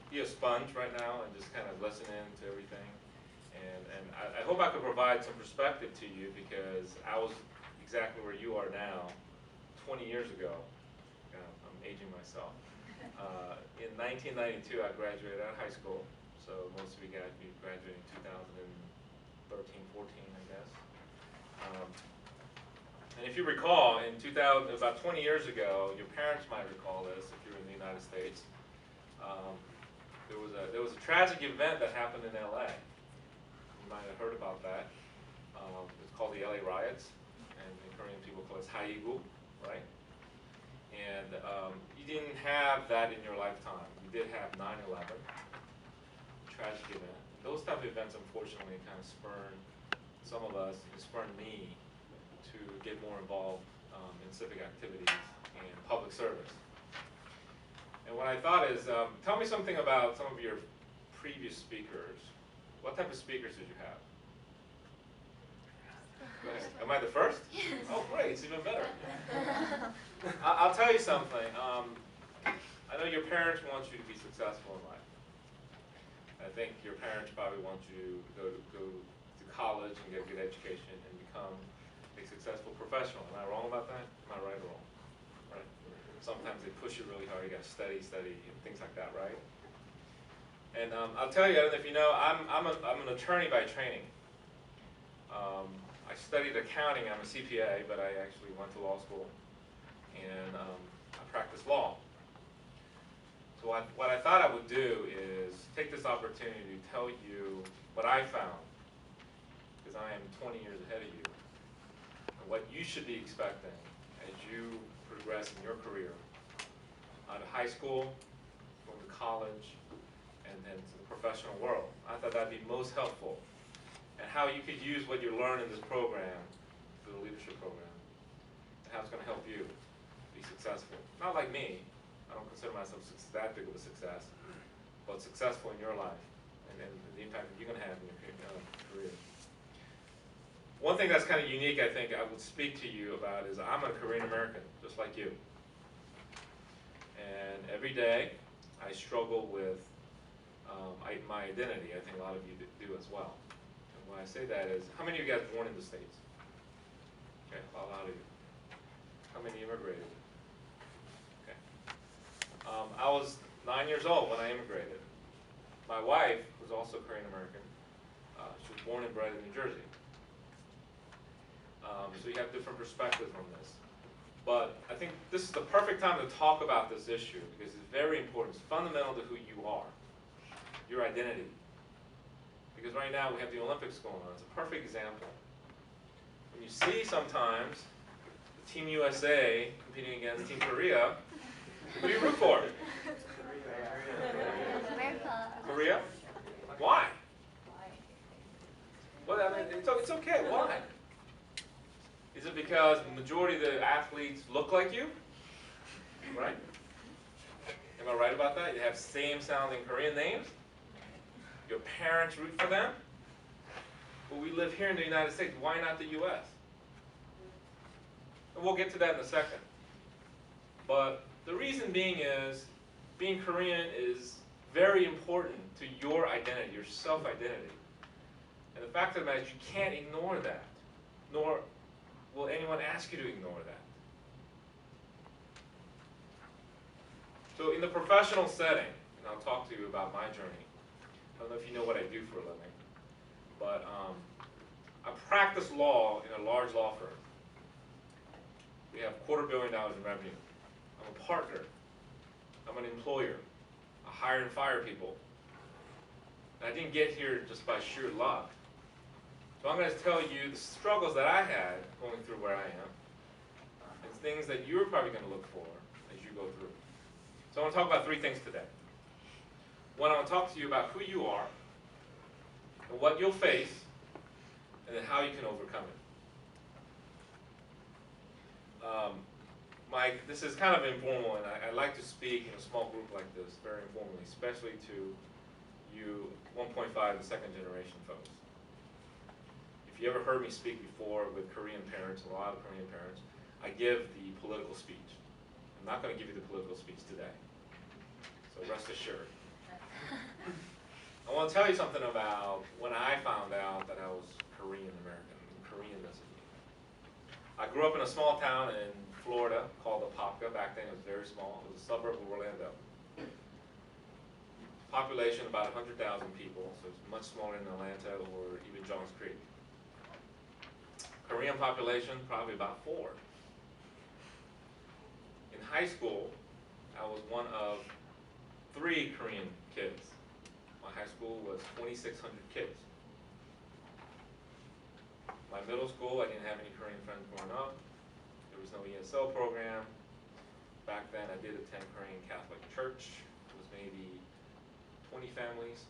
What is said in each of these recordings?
be a sponge right now and just kind of listen in to everything. And I hope I could provide some perspective to you, because I was exactly where you are now 20 years ago. I'm aging myself. In 1992, I graduated out of high school. So most of you guys graduated in 2013, 14, I guess. And if you recall, in 2000, about 20 years ago, your parents might recall this if you're in the United States. There was a tragic event that happened in LA. You might have heard about that. It's called the LA Riots, and in Korean people call it Haigu, right? And you didn't have that in your lifetime. You did have 9/11, tragic event. Those type of events, unfortunately, kind of spurned some of us, and spurned me to get more involved in civic activities and public service. And what I thought is, tell me something about some of your previous speakers. What type of speakers did you have? Go ahead. Am I the first? Yes. Oh, great, it's even better. I'll tell you something. I know your parents want you to be successful in life. I think your parents probably want you to go to college and get a good education and become a successful professional. Am I wrong about that? Am I right or wrong? Right? Sometimes they push you really hard. You got to study, and things like that, right? And I'll tell you, I don't know if you know, I'm an attorney by training. I studied accounting. I'm a CPA, but I actually went to law school, and I practice law. So what I thought I would do is take this opportunity to tell you what I found, because I am 20 years ahead of you, and what you should be expecting as you progress in your career out of high school, going to college, and then to the professional world. I thought that'd be most helpful, and how you could use what you learn in this program, the leadership program, and how it's going to help you be successful. Not like me. I don't consider myself that big of a success, but successful in your life and the impact that you're going to have in your career. One thing that's kind of unique, I think, I would speak to you about is I'm a Korean American, just like you. And every day I struggle with my identity. I think a lot of you do as well. And when I say that is, how many of you guys born in the States? Okay, a lot of you. How many immigrated? I was 9 years old when I immigrated. My wife was also Korean American. She was born and bred in New Jersey. So you have different perspectives on this. But I think this is the perfect time to talk about this issue, because it's very important. It's fundamental to who you are, your identity. Because right now we have the Olympics going on. It's a perfect example. When you see sometimes Team USA competing against Team Korea, who do you root for? America. Korea? Why? Well, I mean, it's okay. Why? Is it because the majority of the athletes look like you? Right? Am I right about that? You have same sounding Korean names? Your parents root for them? Well, we live here in the United States. Why not the U.S.? And we'll get to that in a second. But the reason being is, being Korean is very important to your identity, your self-identity. And the fact of the matter is you can't ignore that, nor will anyone ask you to ignore that. So in the professional setting, and I'll talk to you about my journey. I don't know if you know what I do for a living, but I practice law in a large law firm. We have $250 million in revenue. I'm a partner. I'm an employer. I hire and fire people. And I didn't get here just by sheer luck. So I'm going to tell you the struggles that I had going through where I am, and things that you're probably going to look for as you go through. So I want to talk about three things today. One, I want to talk to you about who you are, and what you'll face, and then how you can overcome it. This is kind of informal, and I like to speak in a small group like this, very informally, especially to you 1.5 and second generation folks. If you ever heard me speak before with Korean parents, a lot of Korean parents, I give the political speech. I'm not going to give you the political speech today, so rest assured. want to tell you something about when I found out that I was Korean American, Koreanness in me. I grew up in a small town in Florida called Apopka. Back then it was very small. It was a suburb of Orlando. Population about 100,000 people, so it's much smaller than Atlanta or even Johns Creek. Korean population, probably about 4. In high school, I was one of 3 Korean kids. My high school was 2,600 kids. My middle school, I didn't have any Korean friends growing up. There was no ESL program. Back then, I did attend Korean Catholic Church. It was maybe 20 families.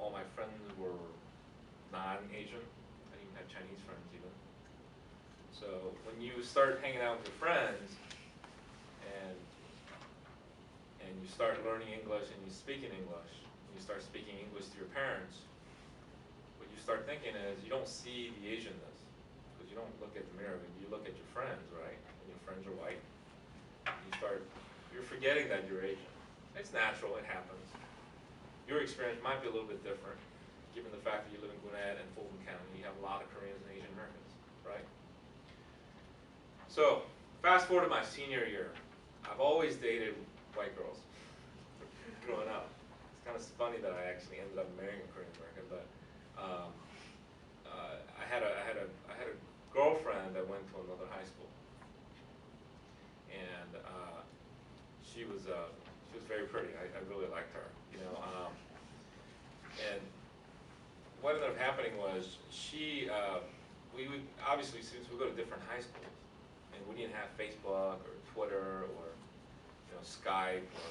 All my friends were non-Asian. I didn't even have Chinese friends even. So when you start hanging out with your friends and you start learning English and you speak in English, and you start speaking English to your parents, what you start thinking is you don't see the Asianness because you don't look at the mirror, you look at your friends, right? And your friends are white. You're forgetting that you're Asian. It's natural, it happens. Your experience might be a little bit different, given the fact that you live in Gwinnett and Fulton County. You have a lot of Koreans and Asian Americans, right? So, fast forward to my senior year. I've always dated white girls growing up. It's kind of funny that I actually ended up marrying a Korean American, but I had a girlfriend that went to another high school, and she was very pretty. I really liked her, you know. And what ended up happening was we would obviously, since we go to different high schools, and we didn't have Facebook or Twitter or Skype or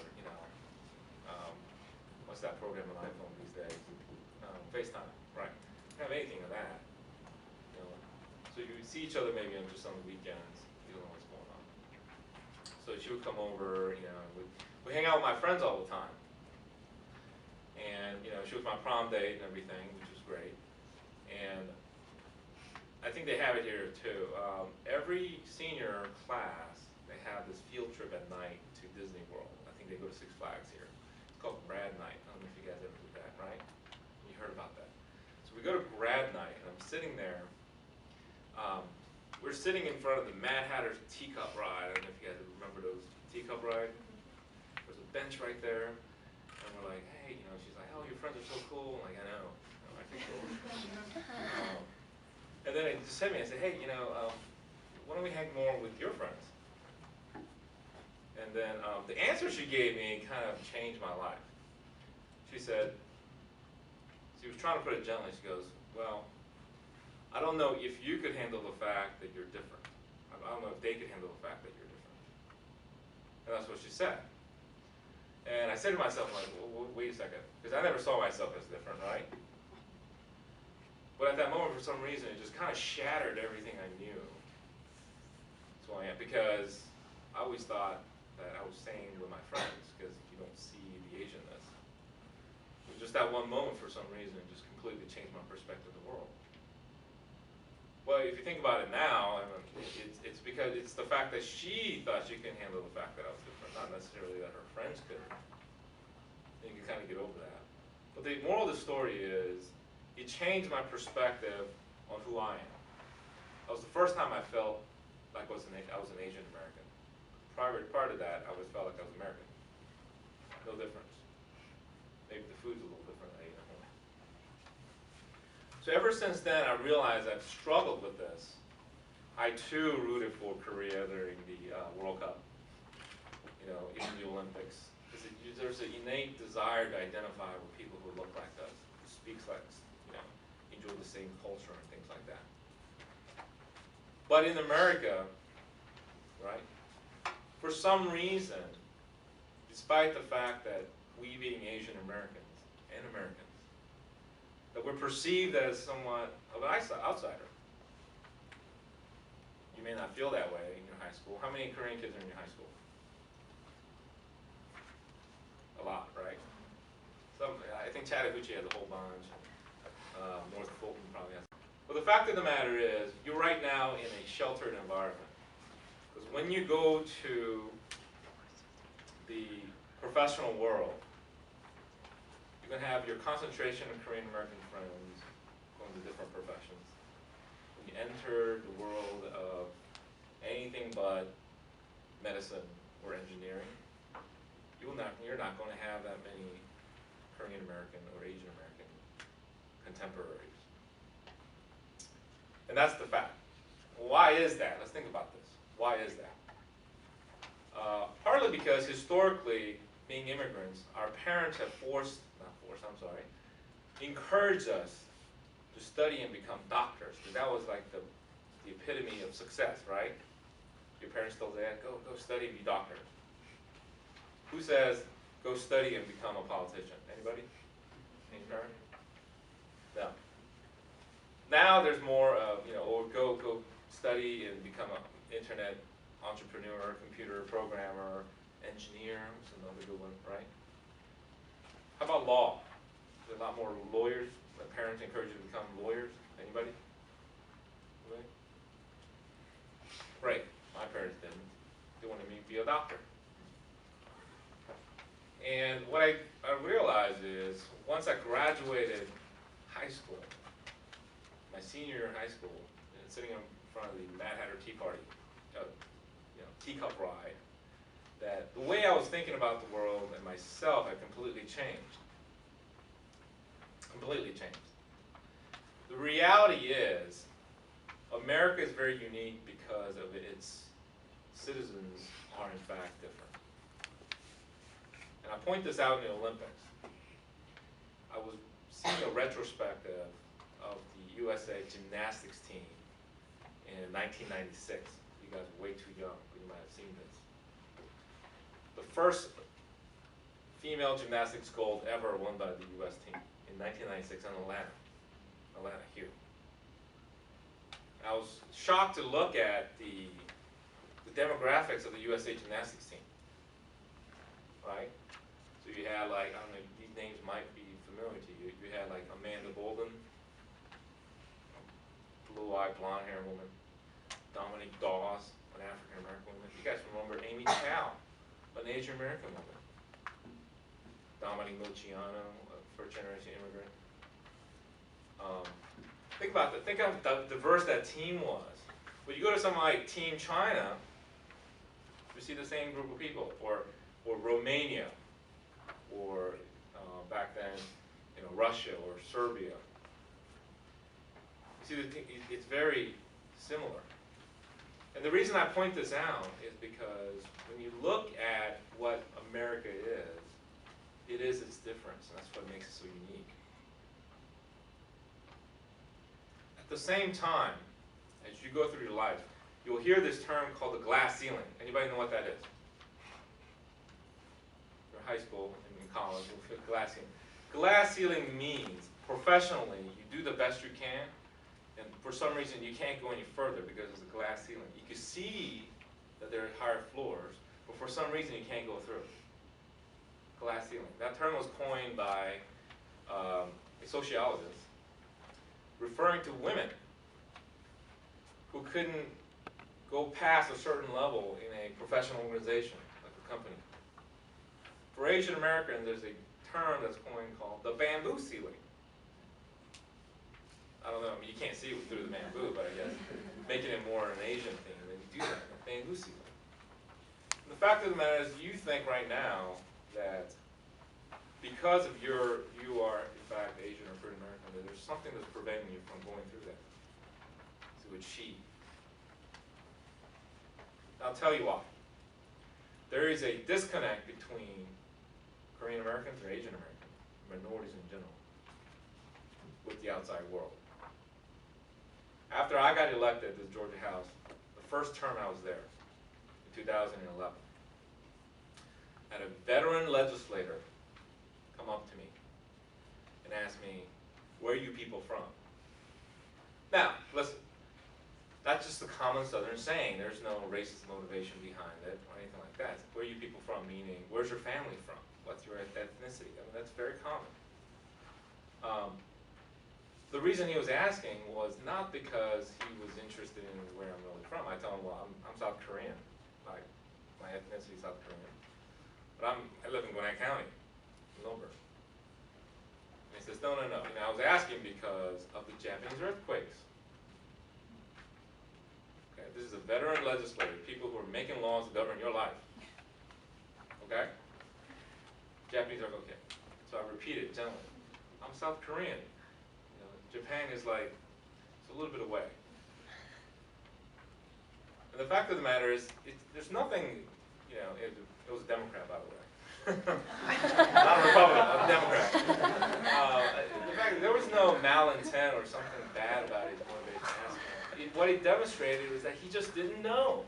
what's that program on iPhone these days? FaceTime, right? Didn't have anything of that. So you would see each other maybe just on the weekends. You don't know what's going on. So she would come over, we hang out with my friends all the time. And she was my prom date and everything, which was great. And I think they have it here too. Every senior class, they have this field trip at night to Disney World. I think they go to Six Flags here. It's called Grad Night. I don't know if you guys ever did that, right? You heard about that. So we go to Grad Night, and I'm sitting there. We're sitting in front of the Mad Hatter's teacup ride. I don't know if you guys remember those teacup ride. There's a bench right there, and we're like, hey, she's like, oh, your friends are so cool. I'm like, I know. I think cool. And then it just hit me. I said, hey, why don't we hang more with your friends? And then the answer she gave me kind of changed my life. She said, she was trying to put it gently. She goes, well, I don't know if you could handle the fact that you're different. I don't know if they could handle the fact that you're different. And that's what she said. And I said to myself, like, well, wait a second, because I never saw myself as different, right? But at that moment, for some reason, it just kind of shattered everything I knew. That's who I am, because I always thought that I was sane with my friends, because you don't see the Asianness. It was just that one moment, for some reason, it just completely changed my perspective of the world. Well, if you think about it now, it's because it's the fact that she thought she couldn't handle the fact that I was different, not necessarily that her friends could. And you can kind of get over that. But the moral of the story is, it changed my perspective on who I am. That was the first time I felt like I was an Asian American. Prior to that, I always felt like I was American. No difference. Maybe the food's a little different than I eat at home. So ever since then, I realized I've struggled with this. I too rooted for Korea during the World Cup, in the Olympics. There's an innate desire to identify with people who look like us, who speaks like us, enjoy the same culture and things like that. But in America, right, for some reason, despite the fact that we being Asian Americans and Americans, that we're perceived as somewhat of an outsider. You may not feel that way in your high school. How many Korean kids are in your high school? A lot, right? I think Chattahoochee has a whole bunch. North Fulton probably has. But the fact of the matter is, you're right now in a sheltered environment. Because when you go to the professional world, You're going to have your concentration of Korean American friends going to different professions. When you enter the world of anything but medicine or engineering, you're not going to have that many Korean American or Asian American contemporaries. And that's the fact. Why is that? Let's think about this. Why is that? Partly because historically, being immigrants, our parents have encouraged us to study and become doctors, because that was like the epitome of success, right? Your parents told you, go study and be doctors. Who says, go study and become a politician? Anybody? Any parent? No. Now there's more of, or go study and become an internet entrepreneur, computer programmer, engineer, is another good one, right? How about law? There's a lot more lawyers. My parents encourage you to become lawyers. Anybody? Anybody? Right. My parents didn't. They wanted me to be a doctor. And what I realized is, once I graduated high school, my senior year in high school, and sitting in front of the Mad Hatter Tea Party, teacup ride, that the way I was thinking about the world and myself had completely changed. Completely changed. The reality is, America is very unique because of its citizens are in fact different. And I point this out in the Olympics. I was seeing a retrospective of the USA Gymnastics team in 1996. You guys are way too young, but you might have seen this. The first female gymnastics gold ever won by the US team in 1996 in Atlanta here. I was shocked to look at the demographics of the USA Gymnastics team, right? So you had like, I don't know, these names might be familiar to you. You had like Amanda Bolden, blue-eyed, blonde-haired woman. Dominique Dawes, an African-American woman. You guys remember Amy Chow, an Asian-American woman. Dominique Luciano, a first-generation immigrant. Think how diverse that team was. When you go to something like Team China, you see the same group of people, or Romania, or back then, Russia or Serbia. You see, it's very similar. And the reason I point this out is because when you look at what America is, it is its difference, and that's what makes it so unique. At the same time, as you go through your life, you'll hear this term called the glass ceiling. Anybody know what that is? In high school and in college, you'll feel glass ceiling. Glass ceiling means, professionally, you do the best you can, and for some reason you can't go any further because there's a glass ceiling. You can see that there are higher floors, but for some reason you can't go through. Glass ceiling. That term was coined by a sociologist, referring to women who couldn't go past a certain level in a professional organization, like a company. For Asian Americans, there's a term that's coined called the bamboo ceiling. I don't know, you can't see it through the bamboo, but I guess making it more an Asian thing, then you do that, the bamboo ceiling. And the fact of the matter is, you think right now that because of you are in fact Asian or Korean American, that there's something that's preventing you from going through that, to achieve. I'll tell you why. There is a disconnect between Korean Americans or Asian Americans, minorities in general, with the outside world. After I got elected to the Georgia House, the first term I was there, in 2011, I had a veteran legislator come up to me and ask me, where are you people from? Now, listen, that's just a common Southern saying. There's no racist motivation behind it or anything like that. It's, where are you people from? Meaning, where's your family from? What's your ethnicity? I mean, that's very common. The reason he was asking was not because he was interested in where I'm really from. I told him, well, I'm South Korean. Like, my ethnicity is South Korean. But I live in Gwinnett County, in Lilburn. no, no, no. I was asking because of the Japanese earthquakes. Okay, this is a veteran legislator, people who are making laws to govern your life. Okay? Japanese are okay. So I repeated gently. I'm South Korean. Japan is like, it's a little bit away. And the fact of the matter is, there's nothing, it was a Democrat, by the way. Not a Republican, a Democrat. The fact that there was no malintent or something bad about his motivation. What he demonstrated was that he just didn't know.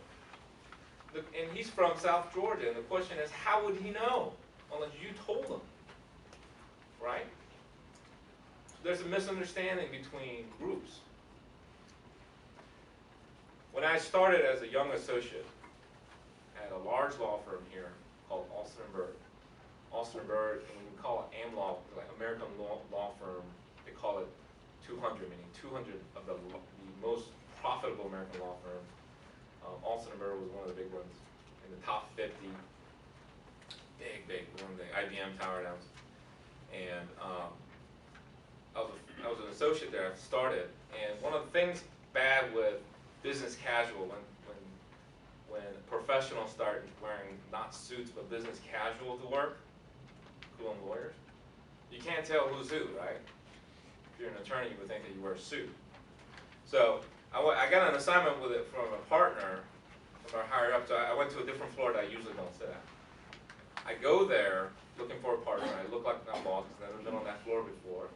And he's from South Georgia, and the question is, how would he know unless you told him? Right? There's a misunderstanding between groups. When I started as a young associate at a large law firm here called Alston & Bird. Alston & Bird, and when you call it AmLaw, like American law firm, they call it 200, meaning 200 of the most profitable American law firms. Alston & Bird was one of the big ones in the top 50. Big, one of the IBM Tower Downs. And I was an associate there. I started, and one of the things bad with business casual, when professionals start wearing not suits but business casual to work, cool and lawyers, you can't tell who's who, right? If you're an attorney, you would think that you wear a suit. So I got an assignment with it from a partner, from our higher up. So I went to a different floor that I usually don't sit at. I go there looking for a partner. I look like I'm lost because I've never been on that floor before.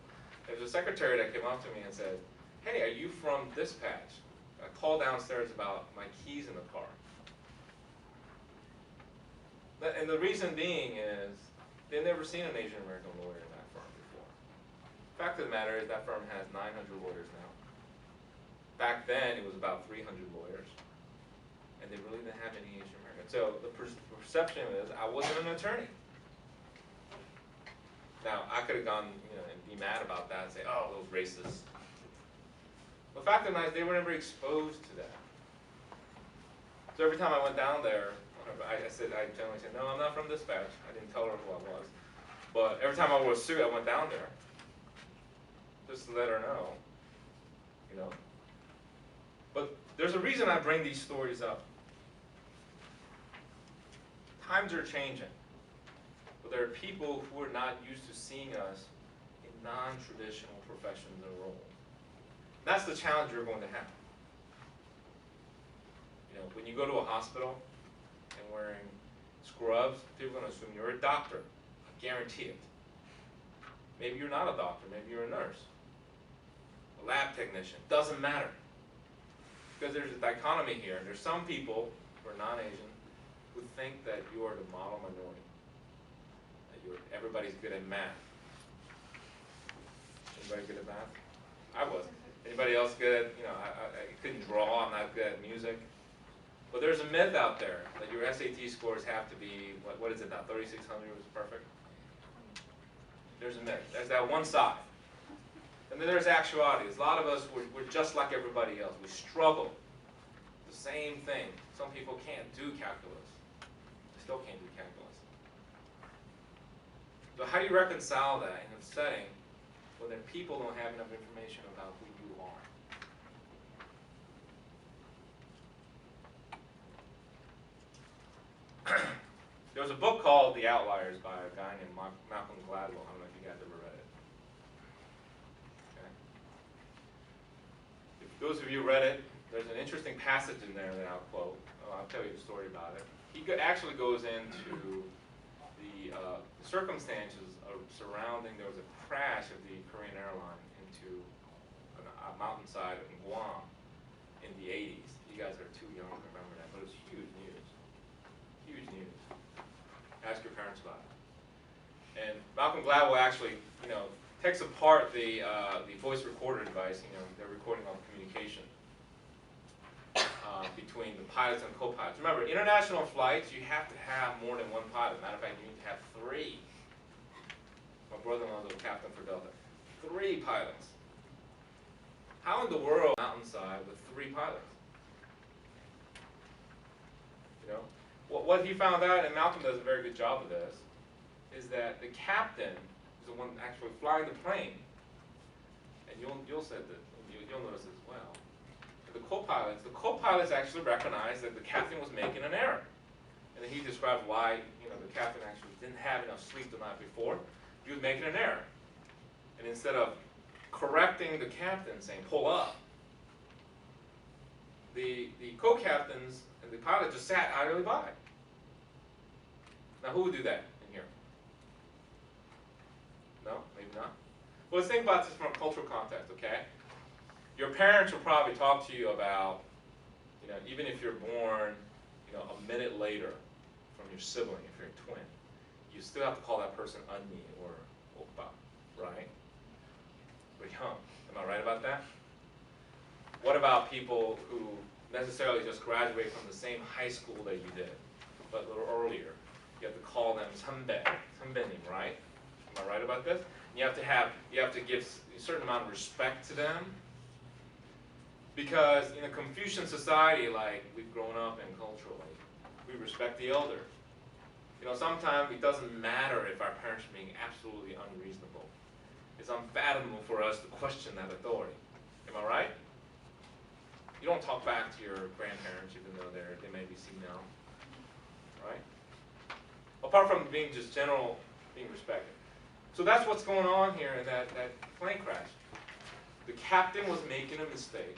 There's a secretary that came up to me and said, "Hey, are you from dispatch?" I called downstairs about my keys in the car. And the reason being is they've never seen an Asian American lawyer in that firm before. Fact of the matter is that firm has 900 lawyers now. Back then it was about 300 lawyers, and they really didn't have any Asian Americans. So the perception is I wasn't an attorney. Now I could have gone, and be mad about that and say, "Oh, those racists." The fact of the matter is they were never exposed to that. So every time I went down there, I generally said, "No, I'm not from dispatch." I didn't tell her who I was. But every time I wore a suit, I went down there just to let her know, But there's a reason I bring these stories up. Times are changing. But there are people who are not used to seeing us in non-traditional professions and roles. That's the challenge you're going to have. When you go to a hospital and wearing scrubs, people are going to assume you're a doctor. I guarantee it. Maybe you're not a doctor. Maybe you're a nurse. A lab technician. Doesn't matter. Because there's a dichotomy here. There's some people who are non-Asian who think that you are the model minority. That everybody's good at math. Anybody good at math? I wasn't. Anybody else good at, I couldn't draw, I'm not good at music. But there's a myth out there that your SAT scores have to be, what is it now, 3,600 was perfect? There's a myth. There's that one side. And then there's actuality. A lot of us, we're just like everybody else. We struggle. The same thing. Some people can't do calculus. They still can't do calculus. So how do you reconcile that in a setting where then people don't have enough information about who you are? There was a book called The Outliers by a guy named Malcolm Gladwell. I don't know if you guys ever read it. Okay. If those of you read it, there's an interesting passage in there that I'll quote. I'll tell you the story about it. He actually goes into the circumstances surrounding, there was a crash of the Korean airline into a mountainside in Guam in the 80s. You guys are too young to remember that, but it was huge news. Huge news. Ask your parents about it. And Malcolm Gladwell actually, takes apart the voice recorder device. They're recording all communication between the pilots and co-pilots. Remember, international flights, you have to have more than one pilot. Matter of fact, you need to have 3. My brother-in-law was a captain for Delta. 3 pilots. How in the world mountainside with 3 pilots? What he found out, and Malcolm does a very good job of this, is that the captain, who's the one actually flying the plane, And you'll say that you'll notice as well. The co-pilots actually recognized that the captain was making an error. And then he described why the captain actually didn't have enough sleep the night before. He was making an error. And instead of correcting the captain, saying, pull up, the co-captains and the pilot just sat idly by. Now, who would do that in here? No? Maybe not? Well, let's think about this from a cultural context, okay? Your parents will probably talk to you about, even if you're born, a minute later from your sibling, if you're a twin, you still have to call that person Anni or Oppa, right? We're young. Am I right about that? What about people who necessarily just graduate from the same high school that you did, but a little earlier? You have to call them 선배님, right? Am I right about this? You have to give a certain amount of respect to them, because in a Confucian society like we've grown up in culturally, we respect the elder. Sometimes it doesn't matter if our parents are being absolutely unreasonable. It's unfathomable for us to question that authority. Am I right? You don't talk back to your grandparents even though they may be senile, right? Apart from being just being respected. So that's what's going on here in that plane crash. The captain was making a mistake,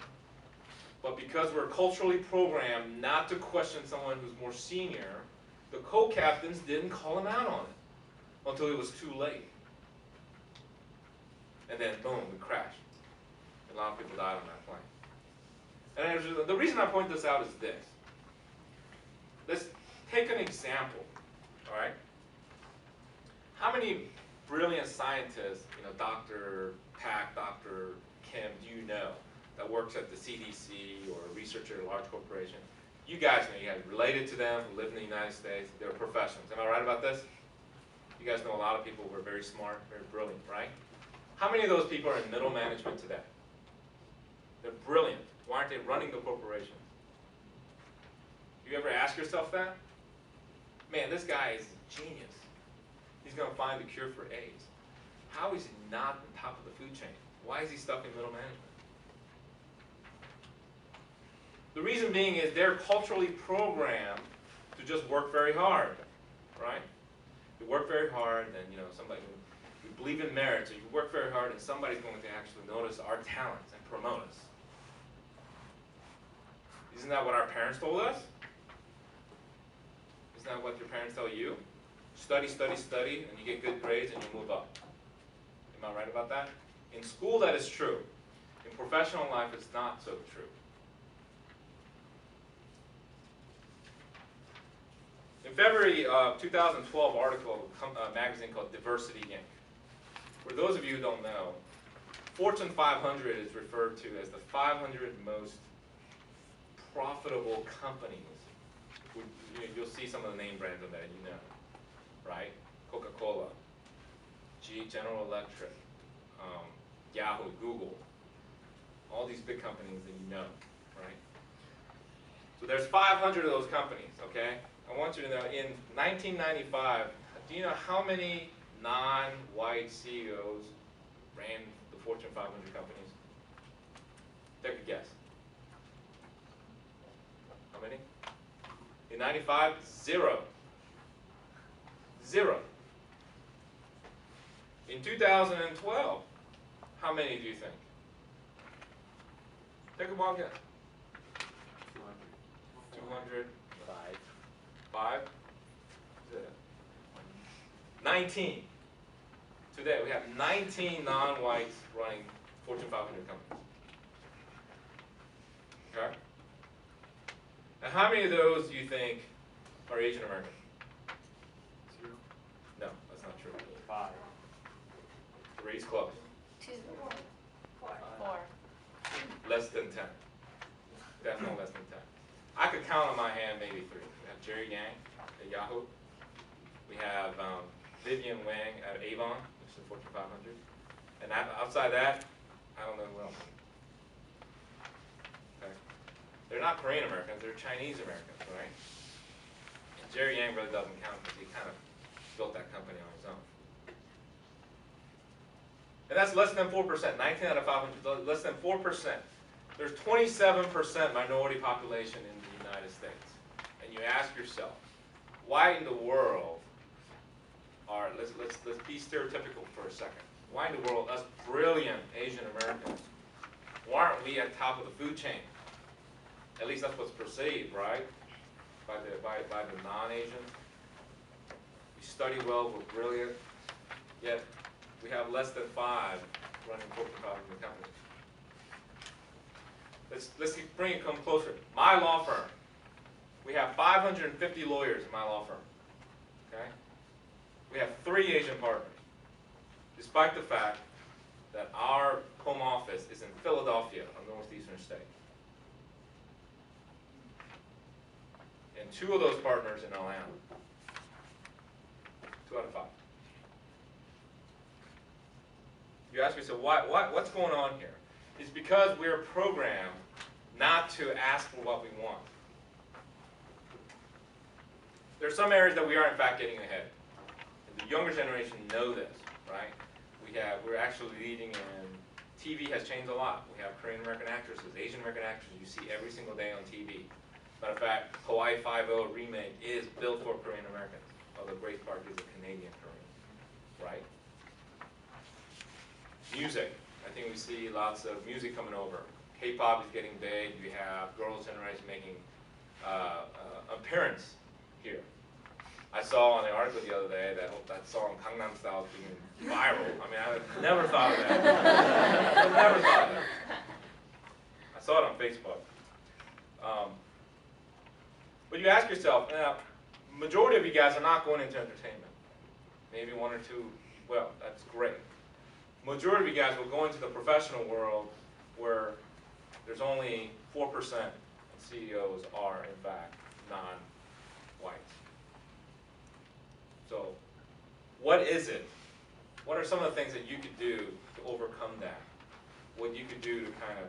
but because we're culturally programmed not to question someone who's more senior, the co-captains didn't call him out on it until it was too late. And then, boom, we crashed. And a lot of people died on that plane. And the reason I point this out is this. Let's take an example, all right? How many brilliant scientists, Dr. Pak, Dr. Kim, do you know that works at the CDC or a researcher at a large corporation? You guys know, you guys related to them, who live in the United States, they're professionals. Am I right about this? You guys know a lot of people who are very smart, very brilliant, right? How many of those people are in middle management today? They're brilliant. Why aren't they running the corporation? You ever ask yourself that? Man, this guy is a genius. He's going to find the cure for AIDS. How is he not on top of the food chain? Why is he stuck in middle management? The reason being is they're culturally programmed to just work very hard, right? You work very hard, and somebody, we believe in merit, so you work very hard, and somebody's going to actually notice our talents and promote us. Isn't that what our parents told us? Isn't that what your parents tell you? Study, study, study, and you get good grades and you move up. Am I right about that? In school, that is true. In professional life, it's not so true. In February of 2012 article, a magazine called Diversity Inc. For those of you who don't know, Fortune 500 is referred to as the 500 most profitable companies. You'll see some of the name brands of that, right? Coca-Cola, General Electric, Yahoo, Google, all these big companies that right? So there's 500 of those companies, okay? I want you to know, in 1995, do you know how many non-white CEOs ran the Fortune 500 companies? Take a guess. How many? In 95, 0. 0. In 2012, how many do you think? Take a wild guess. 200. 5? 19. Today we have 19 non-whites running Fortune 500 companies. Okay? Now how many of those do you think are Asian American? 0. No, that's not true. 5. 3 is close. 2. 4. Less than 10. Definitely less than 10. I could count on my hand maybe 3. We have Jerry Yang at Yahoo. We have Vivian Wang at Avon, which is the Fortune 500. And outside that, I don't know who else. Okay. They're not Korean Americans, they're Chinese Americans, right? And Jerry Yang really doesn't count because he kind of built that company on his own. And that's that's less than 4%, 19 out of 500, less than 4%. There's 27% minority population in the United States. And you ask yourself, why in the world are, let's be stereotypical for a second. Why in the world, us brilliant Asian Americans, why aren't we at the top of the food chain? At least that's what's perceived, right? By the non-Asians. We study well, we're brilliant, yet we have less than 5 running corporate development companies. Let's bring it come closer. My law firm, we have 550 lawyers in my law firm. Okay? We have 3 Asian partners, despite the fact that our home office is in Philadelphia, a northeastern state. And 2 of those partners in Atlanta. 2 out of 5. You ask me, so what's going on here? It's because we're programmed not to ask for what we want. There are some areas that we are in fact getting ahead. And the younger generation know this, right? We're actually leading in, TV has changed a lot. We have Korean American actresses, Asian American actresses you see every single day on TV. Matter of fact, Hawaii Five-0 remake is built for Korean Americans, although Grace Park is a Canadian Korean, right? Music. I think we see lots of music coming over. K-pop is getting big. We have girls' generation making appearance here. I saw on the article the other day that song Gangnam Style is being viral. I mean, I never thought of that. I never thought of that. I saw it on Facebook. But you ask yourself, now, majority of you guys are not going into entertainment. Maybe 1 or 2, well, that's great. Majority of you guys will go into the professional world where there's only 4% of CEOs are, in fact, non-whites. So, what is it? What are some of the things that you could do to overcome that? What you could do to kind of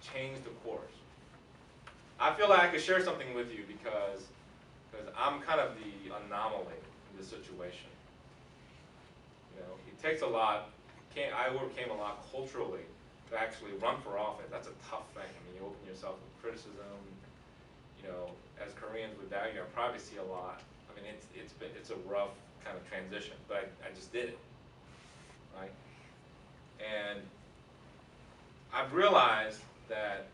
change the course? I feel like I could share something with you because I'm kind of the anomaly in this situation. You know, it takes a lot. I overcame a lot culturally to actually run for office. That's a tough thing. I mean, you open yourself to criticism. You know, as Koreans would value our privacy a lot. I mean, it's a rough kind of transition, but I just did it, right? And I've realized that